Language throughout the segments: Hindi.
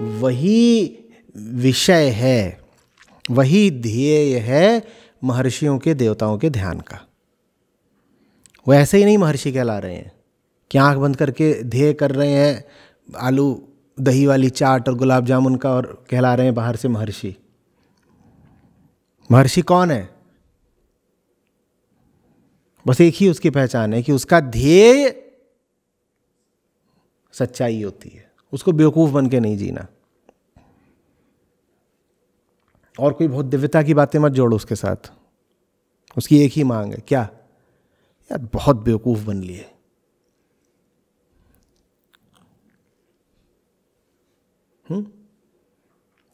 वही विषय है, वही ध्येय है महर्षियों के, देवताओं के ध्यान का। वो ऐसे ही नहीं महर्षि कहला रहे हैं कि आंख बंद करके ध्येय कर रहे हैं आलू दही वाली चाट और गुलाब जामुन का और कहला रहे हैं बाहर से महर्षि। महर्षि कौन है? बस एक ही उसकी पहचान है कि उसका ध्येय सच्चाई होती है, उसको बेवकूफ बन के नहीं जीना। और कोई बहुत दिव्यता की बातें मत जोड़ो उसके साथ। उसकी एक ही मांग है, क्या? यार बहुत बेवकूफ बन लिए।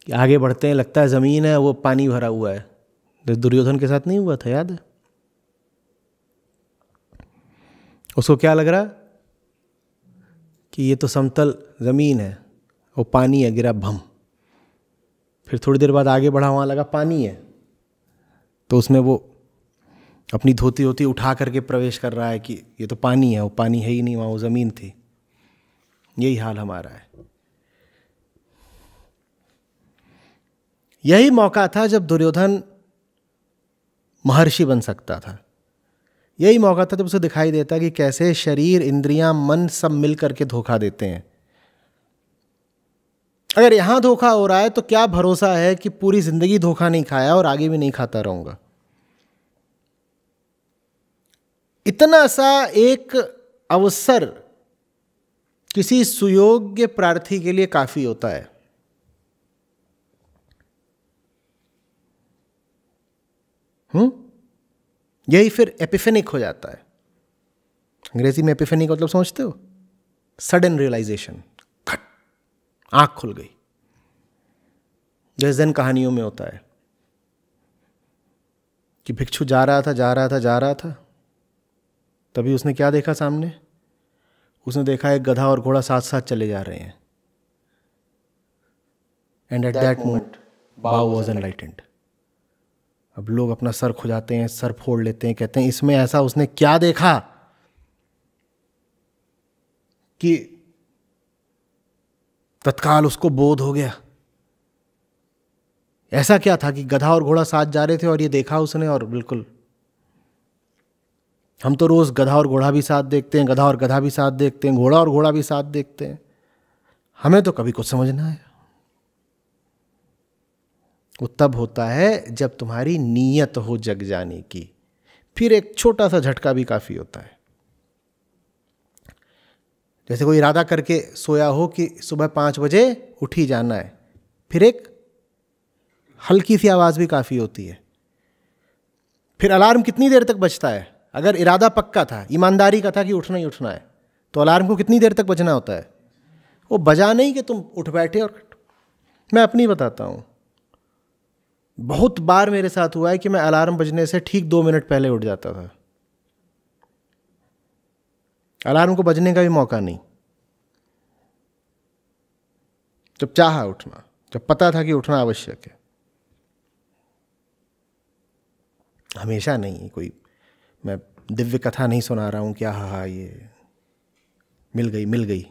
आगे बढ़ते हैं, लगता है जमीन है वो पानी भरा हुआ है। दुर्योधन के साथ नहीं हुआ था, याद है? उसको क्या लग रहा कि ये तो समतल जमीन है, वो पानी है, गिरा भम। फिर थोड़ी देर बाद आगे बढ़ा, वहां लगा पानी है, तो उसमें वो अपनी धोती होती उठा करके प्रवेश कर रहा है कि ये तो पानी है, वो पानी है ही नहीं, वहां वो जमीन थी। यही हाल हमारा है। यही मौका था जब दुर्योधन महर्षि बन सकता था। यही मौका था जब उसे दिखाई देता कि कैसे शरीर, इंद्रियां, मन सब मिल करके धोखा देते हैं। अगर यहां धोखा हो रहा है तो क्या भरोसा है कि पूरी जिंदगी धोखा नहीं खाया और आगे भी नहीं खाता रहूंगा। इतना सा एक अवसर किसी सुयोग्य प्रार्थी के लिए काफी होता है। यही फिर एपिफेनिक हो जाता है। अंग्रेजी में एपिफेनिक मतलब समझते हो? सडन रियलाइजेशन, खट, आंख खुल गई, जैसे ज़ेन कहानियों में होता है कि भिक्षु जा रहा था, तभी उसने क्या देखा सामने? उसने देखा एक गधा और घोड़ा साथ साथ चले जा रहे हैं। एंड एट दैट मोमेंट बाव वॉज एनलाइटेंड। अब लोग अपना सर खुजाते हैं, सर फोड़ लेते हैं, कहते हैं इसमें ऐसा उसने क्या देखा कि तत्काल उसको बोध हो गया। ऐसा क्या था कि गधा और घोड़ा साथ जा रहे थे और ये देखा उसने, और बिल्कुल हम तो रोज गधा और घोड़ा भी साथ देखते हैं, गधा और गधा भी साथ देखते हैं, घोड़ा और घोड़ा भी साथ देखते हैं, हमें तो कभी कुछ समझ ना आया। वो तब होता है जब तुम्हारी नीयत हो जग जाने की। फिर एक छोटा सा झटका भी काफी होता है। जैसे कोई इरादा करके सोया हो कि सुबह 5 बजे उठ ही जाना है, फिर एक हल्की सी आवाज भी काफी होती है। फिर अलार्म कितनी देर तक बजता है? अगर इरादा पक्का था, ईमानदारी का था कि उठना ही उठना है, तो अलार्म को कितनी देर तक बजना होता है? वो बजा नहीं कि तुम उठ बैठे और मैं अपनी बताता हूं। बहुत बार मेरे साथ हुआ है कि मैं अलार्म बजने से ठीक 2 मिनट पहले उठ जाता था। अलार्म को बजने का भी मौका नहीं, जब चाहा उठना, जब पता था कि उठना आवश्यक है। हमेशा नहीं। कोई मैं दिव्य कथा नहीं सुना रहा हूं कि हाँ ये मिल गई,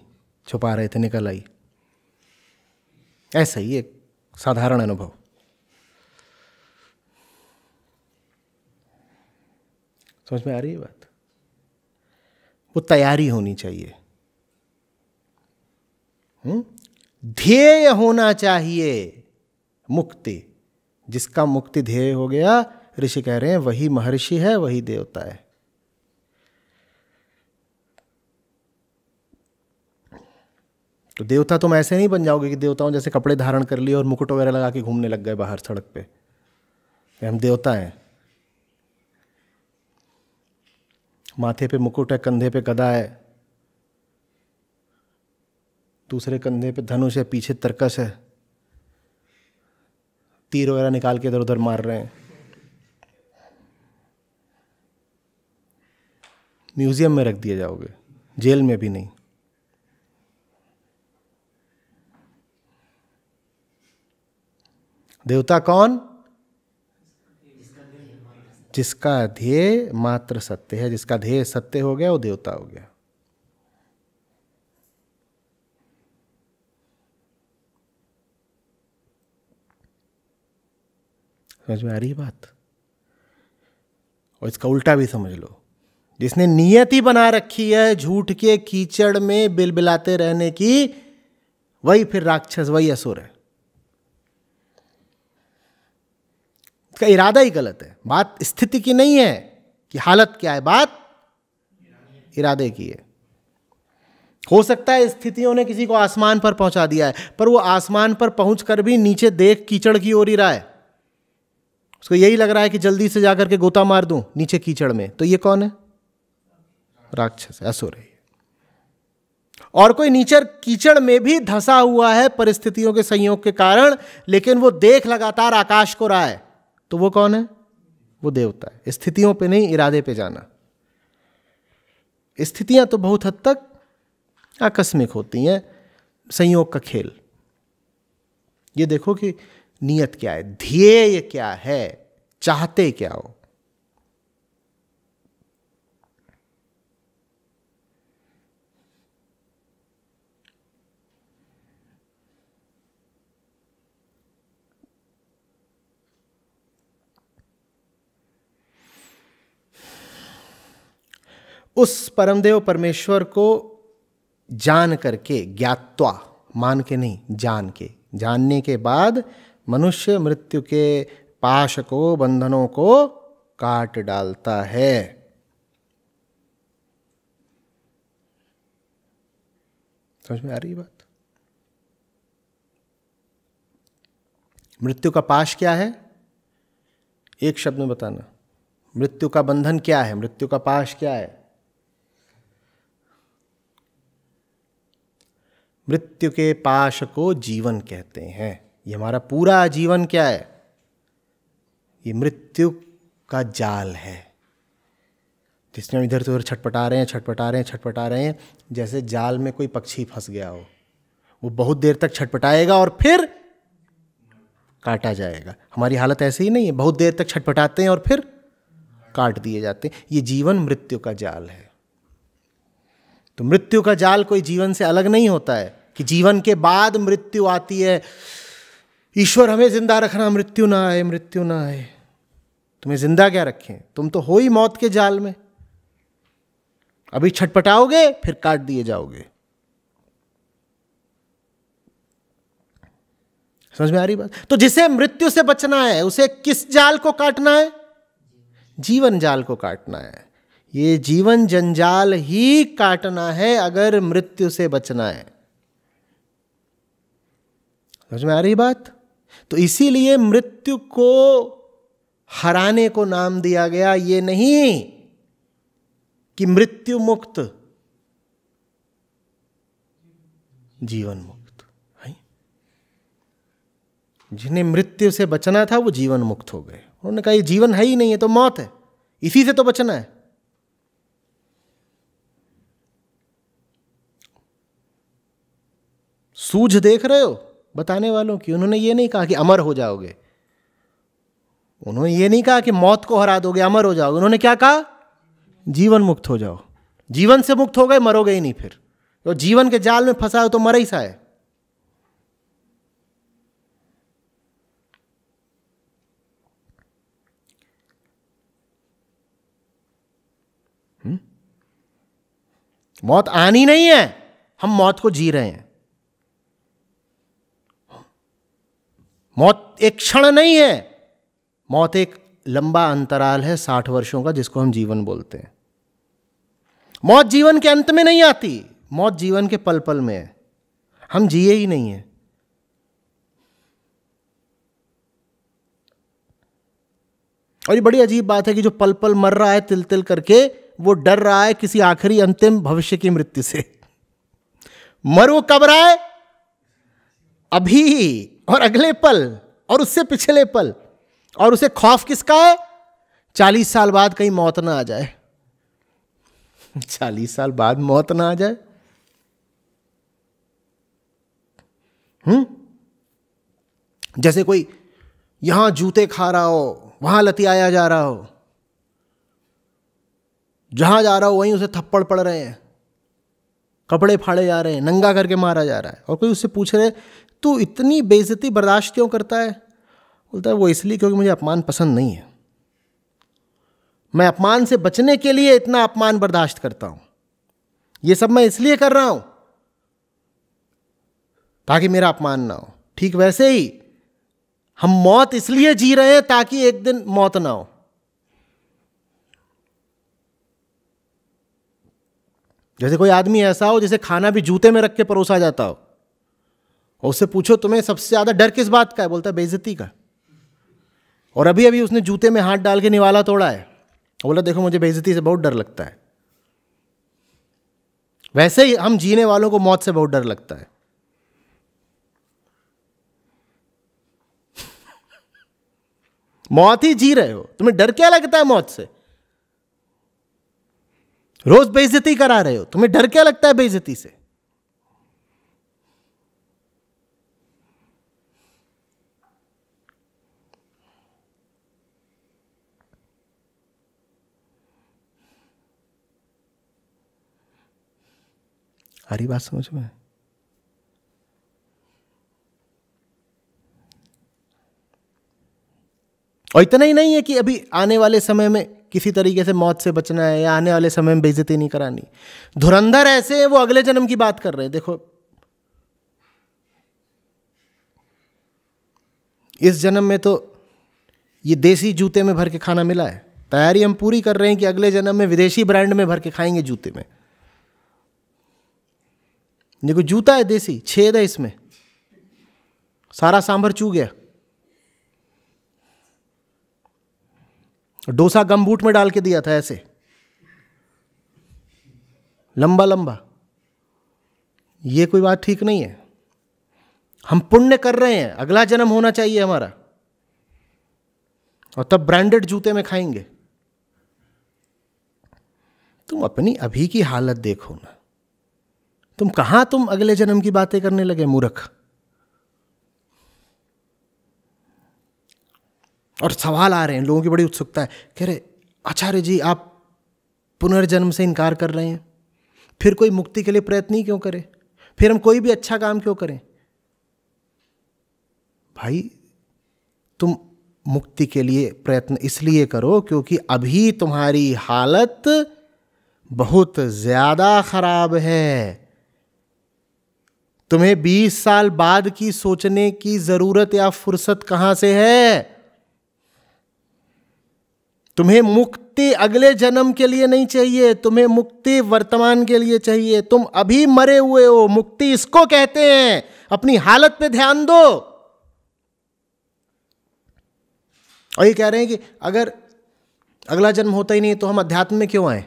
छुपा रहे थे निकल आई। ऐसा ही एक साधारण अनुभव। समझ में आ रही है बात? वो तैयारी होनी चाहिए। ध्येय होना चाहिए मुक्ति। जिसका मुक्ति ध्येय हो गया, ऋषि कह रहे हैं वही महर्षि है, वही देवता है। तो देवता तुम ऐसे नहीं बन जाओगे कि देवताओं जैसे कपड़े धारण कर लिए और मुकुट वगैरह लगा के घूमने लग गए बाहर सड़क पे, हम देवता हैं। माथे पे मुकुट है, कंधे पे गदा है, दूसरे कंधे पे धनुष है, पीछे तरकस है, तीर वगैरह निकाल के इधर उधर मार रहे हैं। म्यूजियम में रख दिए जाओगे, जेल में भी नहीं। देवता कौन? जिसका ध्येय मात्र सत्य है। जिसका ध्येय सत्य हो गया वो देवता हो गया। समझ में आ रही है बात? और इसका उल्टा भी समझ लो, जिसने नियति बना रखी है झूठ के कीचड़ में बिलबिलाते रहने की, वही फिर राक्षस, वही असुर है। इसका इरादा ही गलत है। बात स्थिति की नहीं है कि हालत क्या है, बात इरादे की है। हो सकता है स्थितियों ने किसी को आसमान पर पहुंचा दिया है, पर वो आसमान पर पहुंचकर भी नीचे देख कीचड़ की ओर ही रहा है। उसको यही लग रहा है कि जल्दी से जाकर के गोता मार दूं नीचे कीचड़ में। तो ये कौन है? राक्षस है, असुर है। और कोई नीचे कीचड़ में भी धंसा हुआ है परिस्थितियों के संयोग के कारण, लेकिन वो देख लगातार आकाश को रहा है, तो वो कौन है? वो देवता है। स्थितियों पे नहीं, इरादे पे जाना। स्थितियां तो बहुत हद तक आकस्मिक होती हैं, संयोग का खेल। ये देखो कि नियत क्या है, ध्येय क्या है, चाहते क्या हो। उस परमदेव परमेश्वर को जान करके, ज्ञात्वा, मान के नहीं, जान के, जानने के बाद मनुष्य मृत्यु के पाश को, बंधनों को काट डालता है। समझ में आ रही बात? मृत्यु का पाश क्या है? एक शब्द में बताना। मृत्यु का बंधन क्या है? मृत्यु का पाश क्या है? मृत्यु के पाश को जीवन कहते हैं। ये हमारा पूरा जीवन क्या है? ये मृत्यु का जाल है, जिसमें हम इधर से उधर छटपटा रहे हैं, छटपटा रहे हैं, छटपटा रहे हैं। जैसे जाल में कोई पक्षी फंस गया हो, वो बहुत देर तक छटपटाएगा और फिर काटा जाएगा। हमारी हालत ऐसे ही नहीं है, बहुत देर तक छटपटाते हैं और फिर काट दिए जाते हैं। ये जीवन मृत्यु का जाल है। तो मृत्यु का जाल कोई जीवन से अलग नहीं होता है कि जीवन के बाद मृत्यु आती है। ईश्वर हमें जिंदा रखना, मृत्यु ना आए, मृत्यु ना आए। तुम्हें जिंदा क्या रखें? तुम तो हो ही मौत के जाल में। अभी छटपटाओगे, फिर काट दिए जाओगे। समझ में आ रही बात? तो जिसे मृत्यु से बचना है, उसे किस जाल को काटना है? जीवन जाल को काटना है। ये जीवन जंजाल ही काटना है अगर मृत्यु से बचना है। समझ में आ रही बात? तो इसीलिए मृत्यु को हराने को नाम दिया गया। ये नहीं कि मृत्यु मुक्त, जीवन मुक्त है। जिन्हें मृत्यु से बचना था वो जीवन मुक्त हो गए। उन्होंने कहा ये जीवन है ही नहीं है, तो मौत है, इसी से तो बचना है। सूझ देख रहे हो बताने वालों की? उन्होंने ये नहीं कहा कि अमर हो जाओगे, उन्होंने ये नहीं कहा कि मौत को हरा दोगे, अमर हो जाओगे। उन्होंने क्या कहा? जीवन मुक्त हो जाओ। जीवन से मुक्त हो गए, मरोगे ही नहीं। फिर तो जीवन के जाल में फंसा हो तो मर ही सा है। मौत आनी नहीं है, हम मौत को जी रहे हैं। मौत एक क्षण नहीं है, मौत एक लंबा अंतराल है 60 वर्षों का, जिसको हम जीवन बोलते हैं। मौत जीवन के अंत में नहीं आती, मौत जीवन के पल पल में है। हम जिए ही नहीं है। और ये बड़ी अजीब बात है कि जो पल पल मर रहा है तिल तिल करके, वो डर रहा है किसी आखिरी अंतिम भविष्य की मृत्यु से। मर वो कब रहा है? अभी, और अगले पल, और उससे पिछले पल। और उसे खौफ किसका है? 40 साल बाद कहीं मौत ना आ जाए। 40 साल बाद मौत ना आ जाए। जैसे कोई यहां जूते खा रहा हो, वहां लतियाया जा रहा हो, जहां जा रहा हो वहीं उसे थप्पड़ पड़ रहे हैं, कपड़े फाड़े जा रहे हैं, नंगा करके मारा जा रहा है। और कोई उससे पूछ रहे तू इतनी बेइज्जती बर्दाश्त क्यों करता है? बोलता है वो इसलिए क्योंकि मुझे अपमान पसंद नहीं है, मैं अपमान से बचने के लिए इतना अपमान बर्दाश्त करता हूं, ये सब मैं इसलिए कर रहा हूं ताकि मेरा अपमान ना हो। ठीक वैसे ही हम मौत इसलिए जी रहे हैं ताकि एक दिन मौत ना हो। जैसे कोई आदमी ऐसा हो जैसे खाना भी जूते में रख के परोसा जाता हो, और उससे पूछो तुम्हें सबसे ज्यादा डर किस बात का है, बोलता है बेइज्जती का। और अभी अभी उसने जूते में हाथ डाल के निवाला तोड़ा है, बोला देखो मुझे बेइज्जती से बहुत डर लगता है। वैसे ही हम जीने वालों को मौत से बहुत डर लगता है। मौत ही जी रहे हो, तुम्हें डर क्या लगता है मौत से? रोज बेइज्जती करा रहे हो, तुम्हें डर क्या लगता है बेइज्जती से? हरी बात समझ में? और इतना ही नहीं है कि अभी आने वाले समय में किसी तरीके से मौत से बचना है या आने वाले समय में बेइज्जती नहीं करानी। धुरंधर ऐसे हैं वो अगले जन्म की बात कर रहे हैं। देखो इस जन्म में तो ये देसी जूते में भर के खाना मिला है, तैयारी हम पूरी कर रहे हैं कि अगले जन्म में विदेशी ब्रांड में भर के खाएंगे जूते में। देखो जूता है देसी, छेद है इसमें, सारा सांभर चू गया। डोसा गमबूट में डाल के दिया था ऐसे लंबा लंबा। ये कोई बात ठीक नहीं है। हम पुण्य कर रहे हैं, अगला जन्म होना चाहिए हमारा, और तब ब्रांडेड जूते में खाएंगे। तुम अपनी अभी की हालत देखो ना, तुम कहां तुम अगले जन्म की बातें करने लगे मूर्ख। और सवाल आ रहे हैं, लोगों की बड़ी उत्सुकता है, कह रहे आचार्य जी आप पुनर्जन्म से इनकार कर रहे हैं, फिर कोई मुक्ति के लिए प्रयत्न ही क्यों करे, फिर हम कोई भी अच्छा काम क्यों करें? भाई तुम मुक्ति के लिए प्रयत्न इसलिए करो क्योंकि अभी तुम्हारी हालत बहुत ज्यादा खराब है। तुम्हें 20 साल बाद की सोचने की जरूरत या फुर्सत कहां से है? तुम्हें मुक्ति अगले जन्म के लिए नहीं चाहिए, तुम्हें मुक्ति वर्तमान के लिए चाहिए। तुम अभी मरे हुए हो, मुक्ति इसको कहते हैं। अपनी हालत पे ध्यान दो। और ये कह रहे हैं कि अगर अगला जन्म होता ही नहीं तो हम अध्यात्म में क्यों आए?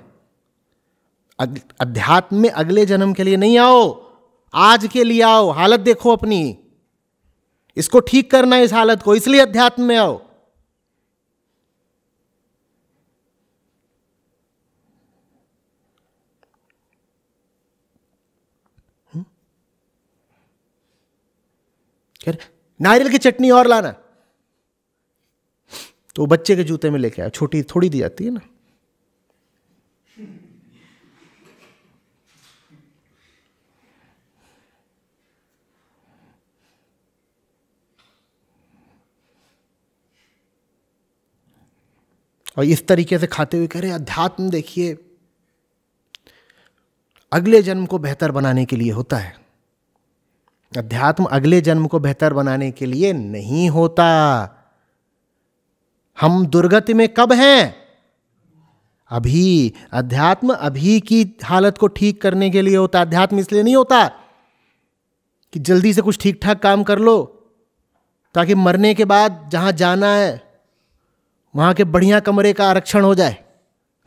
अध्यात्म में अगले जन्म के लिए नहीं आओ, आज के लिए आओ। हालत देखो अपनी, इसको ठीक करना है इस हालत को, इसलिए अध्यात्म में आओ। नारियल की चटनी और लाना, तो बच्चे के जूते में लेके आया, छोटी थोड़ी दी जाती है ना। और इस तरीके से खाते हुए कह रहे अध्यात्म देखिए अगले जन्म को बेहतर बनाने के लिए होता है। अध्यात्म अगले जन्म को बेहतर बनाने के लिए नहीं होता। हम दुर्गति में कब हैं? अभी। अध्यात्म अभी की हालत को ठीक करने के लिए होता। अध्यात्म इसलिए नहीं होता कि जल्दी से कुछ ठीक ठाक काम कर लो ताकि मरने के बाद जहां जाना है वहां के बढ़िया कमरे का आरक्षण हो जाए।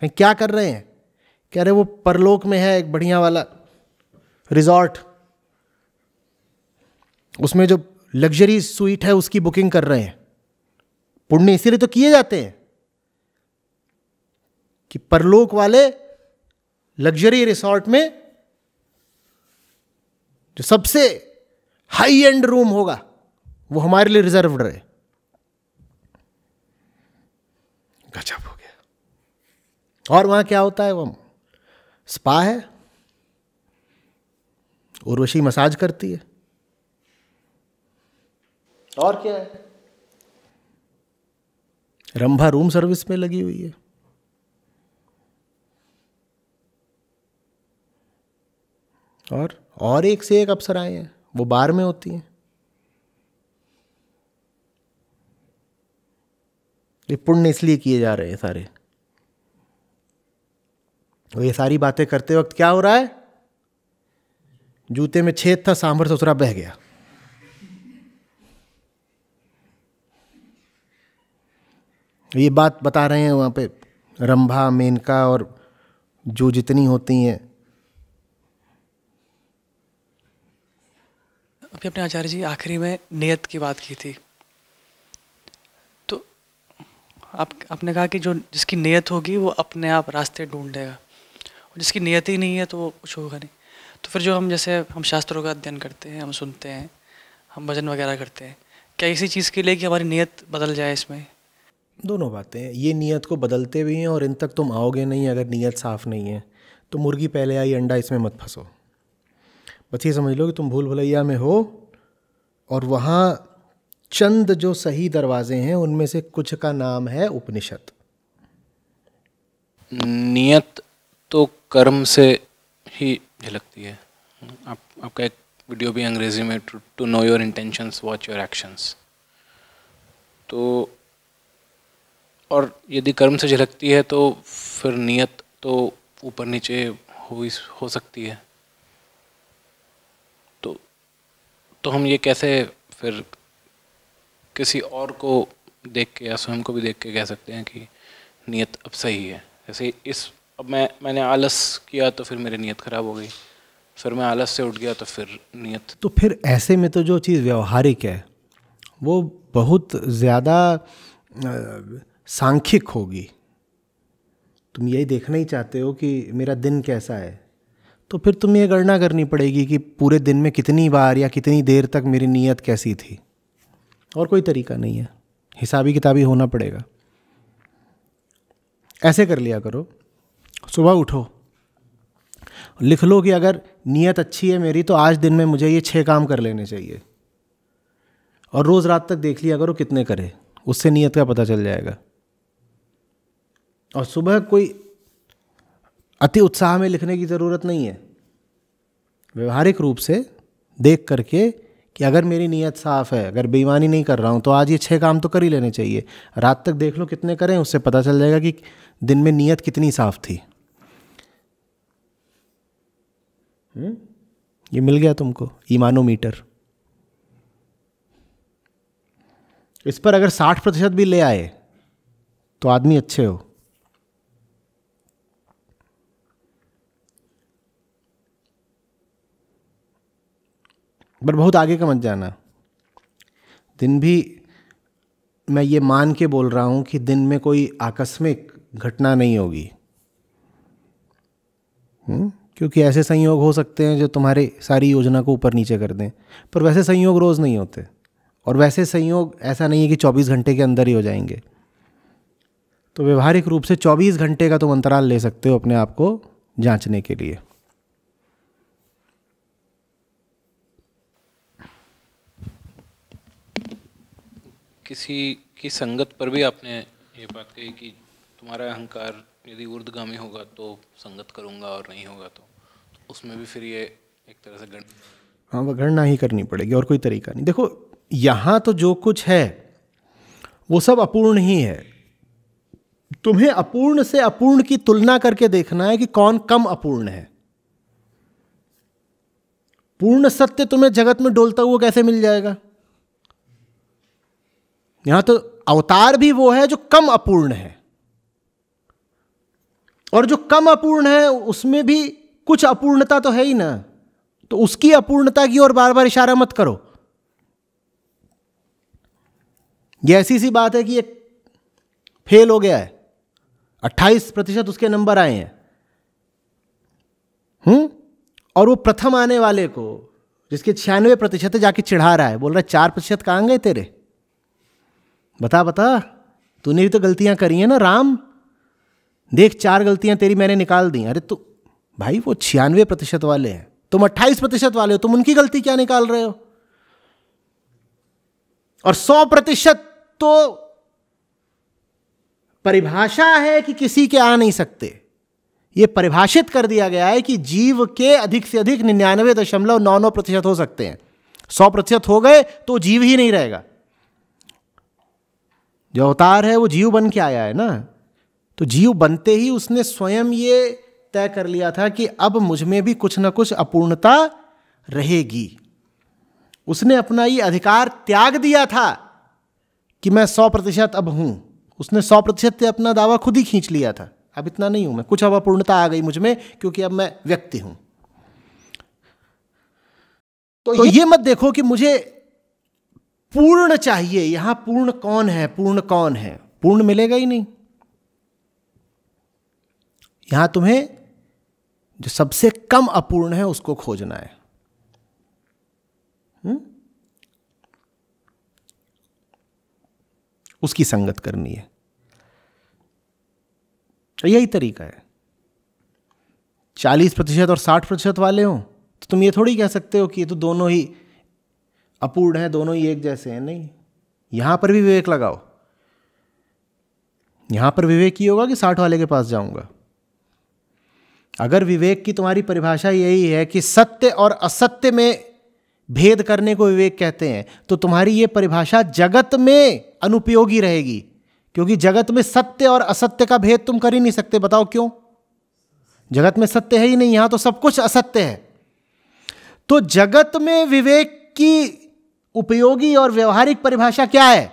कहीं क्या कर रहे हैं? कह रहे वो परलोक में है एक बढ़िया वाला रिजॉर्ट, उसमें जो लग्जरी स्वीट है उसकी बुकिंग कर रहे हैं। पुण्य इसीलिए तो किए जाते हैं कि परलोक वाले लग्जरी रिसोर्ट में जो सबसे हाई एंड रूम होगा वो हमारे लिए रिजर्व्ड रहे। गजब हो गया। और वहां क्या होता है? वो स्पा है, उर्वशी मसाज करती है, और क्या है? रंभा रूम सर्विस में लगी हुई है। और एक से एक अप्सराएं हैं, वो बार में होती हैं। ये पुण्य इसलिए किए जा रहे हैं सारे। और ये सारी बातें करते वक्त क्या हो रहा है? जूते में छेद था, सांभर ससुरा बह गया। ये बात बता रहे हैं वहाँ पे रंभा, मेनका और जो जितनी होती हैं। अभी अपने आचार्य जी आखिरी में नियत की बात की थी, तो आपने कहा कि जो जिसकी नियत होगी वो अपने आप रास्ते ढूंढेगा, और जिसकी नियत ही नहीं है तो वो कुछ होगा नहीं। तो फिर जो हम जैसे हम शास्त्रों का अध्ययन करते हैं, हम सुनते हैं, हम भजन वगैरह करते हैं, क्या इसी चीज़ के लिए कि हमारी नियत बदल जाए? इसमें दोनों बातें हैं। ये नियत को बदलते भी हैं और इन तक तुम आओगे नहीं अगर नियत साफ नहीं है। तो मुर्गी पहले आई अंडा, इसमें मत फंसो। बस ये समझ लो कि तुम भूल भुलैया में हो और वहाँ चंद जो सही दरवाजे हैं उनमें से कुछ का नाम है उपनिषद। नियत तो कर्म से ही झलकती है। आपका एक वीडियो भी अंग्रेजी में, to know your intentions watch your actions. तो और यदि कर्म से झलकती है तो फिर नियत तो ऊपर नीचे हो सकती है। तो हम ये कैसे फिर किसी और को देख के या स्वयं को भी देख के कह सकते हैं कि नियत अब सही है? जैसे अब मैंने आलस किया तो फिर मेरी नियत खराब हो गई, फिर मैं आलस से उठ गया तो फिर नियत। तो फिर ऐसे में तो जो चीज़ व्यवहारिक है वो बहुत ज़्यादा सांख्यिक होगी। तुम यही देखना ही चाहते हो कि मेरा दिन कैसा है, तो फिर तुम्हें ये गणना करनी पड़ेगी कि पूरे दिन में कितनी बार या कितनी देर तक मेरी नीयत कैसी थी। और कोई तरीका नहीं है, हिसाबी किताबी होना पड़ेगा। ऐसे कर लिया करो, सुबह उठो, लिख लो कि अगर नीयत अच्छी है मेरी तो आज दिन में मुझे ये 6 काम कर लेने चाहिए, और रोज़ रात तक देख लिया करो कितने करे, उससे नीयत का पता चल जाएगा। और सुबह कोई अति उत्साह में लिखने की ज़रूरत नहीं है। व्यवहारिक रूप से देख करके कि अगर मेरी नीयत साफ़ है, अगर बेईमानी नहीं कर रहा हूँ, तो आज ये 6 काम तो कर ही लेने चाहिए। रात तक देख लो कितने करें, उससे पता चल जाएगा कि दिन में नीयत कितनी साफ़ थी। ये मिल गया तुमको ईमानोमीटर। इस पर अगर 60% भी ले आए तो आदमी अच्छे हो। पर बहुत आगे का मत जाना। दिन भी मैं ये मान के बोल रहा हूँ कि दिन में कोई आकस्मिक घटना नहीं होगी, क्योंकि ऐसे संयोग हो सकते हैं जो तुम्हारी सारी योजना को ऊपर नीचे कर दें, पर वैसे संयोग रोज़ नहीं होते। और वैसे संयोग ऐसा नहीं है कि 24 घंटे के अंदर ही हो जाएंगे। तो व्यवहारिक रूप से 24 घंटे का तुम अंतराल ले सकते हो अपने आप को जांचने के लिए। किसी की संगत पर भी आपने ये बात कही कि तुम्हारा अहंकार यदि ऊर्ध्वगामी होगा तो संगत करूंगा और नहीं होगा तो उसमें भी फिर ये एक तरह से हाँ, वह गणना ही करनी पड़ेगी और कोई तरीका नहीं। देखो यहाँ तो जो कुछ है वो सब अपूर्ण ही है। तुम्हें अपूर्ण से अपूर्ण की तुलना करके देखना है कि कौन कम अपूर्ण है। पूर्ण सत्य तुम्हें जगत में डोलता हुआ कैसे मिल जाएगा? यहां तो अवतार भी वो है जो कम अपूर्ण है, और जो कम अपूर्ण है उसमें भी कुछ अपूर्णता तो है ही ना। तो उसकी अपूर्णता की ओर बार बार इशारा मत करो। यह ऐसी सी बात है कि ये फेल हो गया है, 28% उसके नंबर आए हैं, और वो प्रथम आने वाले को जिसके 96% जाके चिढ़ा रहा है, बोल रहा है 4% कहां गए तेरे? बता बता, तूने भी तो गलतियां करी हैं ना राम, देख 4 गलतियां तेरी मैंने निकाल दी। अरे तो भाई वो 96% वाले हैं, तुम 28% वाले हो, तुम उनकी गलती क्या निकाल रहे हो? और 100% तो परिभाषा है कि किसी के आ नहीं सकते। यह परिभाषित कर दिया गया है कि जीव के अधिक से अधिक 99.99% हो सकते हैं। 100% हो गए तो जीव ही नहीं रहेगा। जो अवतार है वो जीव बन के आया है ना, तो जीव बनते ही उसने स्वयं ये तय कर लिया था कि अब मुझ में भी कुछ ना कुछ अपूर्णता रहेगी। उसने अपना ये अधिकार त्याग दिया था कि मैं 100% अब हूं। उसने 100% से अपना दावा खुद ही खींच लिया था। अब इतना नहीं हूं मैं, कुछ अब अपूर्णता आ गई मुझ में, क्योंकि अब मैं व्यक्ति हूं। तो ये मत देखो कि मुझे पूर्ण चाहिए। यहां पूर्ण कौन है, पूर्ण कौन है? पूर्ण मिलेगा ही नहीं। यहां तुम्हें जो सबसे कम अपूर्ण है उसको खोजना है। उसकी संगत करनी है। यही तरीका है। 40% और 60% वाले हो तो तुम ये थोड़ी कह सकते हो कि ये तो दोनों ही अपूर्ण है, दोनों ही एक जैसे हैं। नहीं, यहां पर भी विवेक लगाओ। यहां पर विवेक ही होगा कि 60 वाले के पास जाऊंगा। अगर विवेक की तुम्हारी परिभाषा यही है कि सत्य और असत्य में भेद करने को विवेक कहते हैं, तो तुम्हारी ये परिभाषा जगत में अनुपयोगी रहेगी, क्योंकि जगत में सत्य और असत्य का भेद तुम कर ही नहीं सकते। बताओ क्यों? जगत में सत्य है ही नहीं, यहां तो सब कुछ असत्य है। तो जगत में विवेक की उपयोगी और व्यवहारिक परिभाषा क्या है?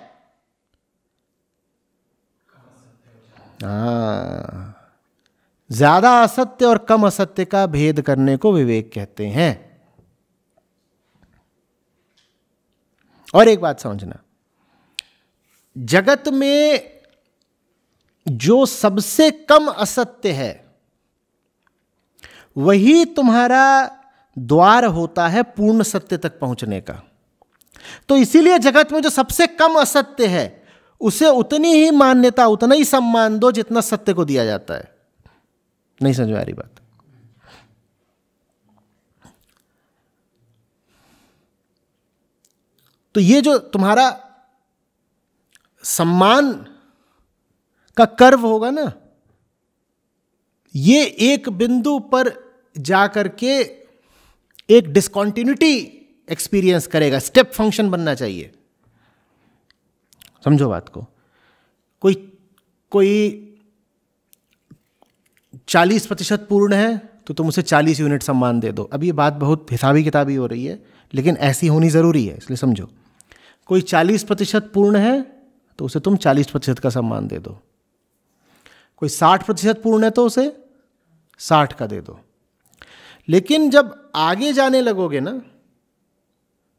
ज्यादा असत्य और कम असत्य का भेद करने को विवेक कहते हैं। और एक बात समझना, जगत में जो सबसे कम असत्य है वही तुम्हारा द्वार होता है पूर्ण सत्य तक पहुंचने का। तो इसीलिए जगत में जो सबसे कम असत्य है उसे उतनी ही मान्यता, उतना ही सम्मान दो जितना सत्य को दिया जाता है। नहीं समझ में आ रही बात? तो ये जो तुम्हारा सम्मान का कर्व होगा ना, ये एक बिंदु पर जाकर के एक डिस्कंटिन्यूटी एक्सपीरियंस करेगा। स्टेप फंक्शन बनना चाहिए। समझो बात को। कोई 40% पूर्ण है तो तुम उसे 40 यूनिट सम्मान दे दो। अब ये बात बहुत हिसाबी किताबी हो रही है, लेकिन ऐसी होनी जरूरी है, इसलिए समझो। कोई 40% पूर्ण है तो उसे तुम 40% का सम्मान दे दो। कोई 60% पूर्ण है तो उसे 60 का दे दो। लेकिन जब आगे जाने लगोगे ना,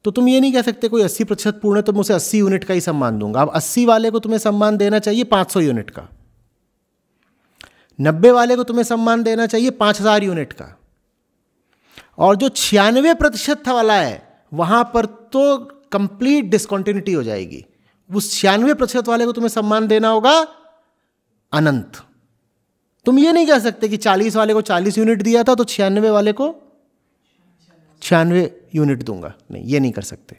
तो तुम ये नहीं कह सकते कोई 80% पूर्ण है तो मैं उसे 80 यूनिट का ही सम्मान दूंगा। अब 80 वाले को तुम्हें सम्मान देना चाहिए 500 यूनिट का। 90 वाले को तुम्हें सम्मान देना चाहिए 5000 यूनिट का। और जो 96% वाला है वहां पर तो कंप्लीट डिस्कंटिन्यूटी हो जाएगी। उस 96% वाले को तुम्हें सम्मान देना होगा अनंत। तुम ये नहीं कह सकते कि 40 वाले को 40 यूनिट दिया था तो 96 वाले को 96 यूनिट दूंगा। नहीं, ये नहीं कर सकते,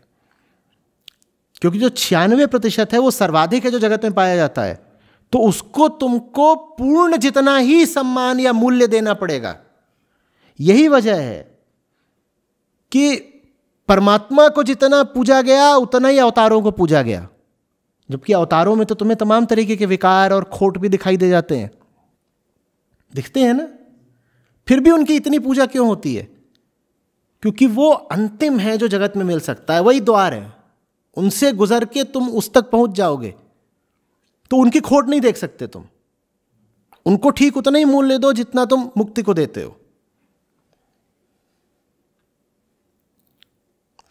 क्योंकि जो 96% है वो सर्वाधिक है जो जगत में पाया जाता है। तो उसको तुमको पूर्ण जितना ही सम्मान या मूल्य देना पड़ेगा। यही वजह है कि परमात्मा को जितना पूजा गया उतना ही अवतारों को पूजा गया। जबकि अवतारों में तो तुम्हें तमाम तरीके के विकार और खोट भी दिखाई दे जाते हैं, दिखते हैं ना। फिर भी उनकी इतनी पूजा क्यों होती है? क्योंकि वो अंतिम है जो जगत में मिल सकता है, वही द्वार है। उनसे गुजर के तुम उस तक पहुंच जाओगे तो उनकी खोट नहीं देख सकते तुम। उनको ठीक उतना ही मूल्य दो जितना तुम मुक्ति को देते हो।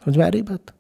समझ में आ रही बात?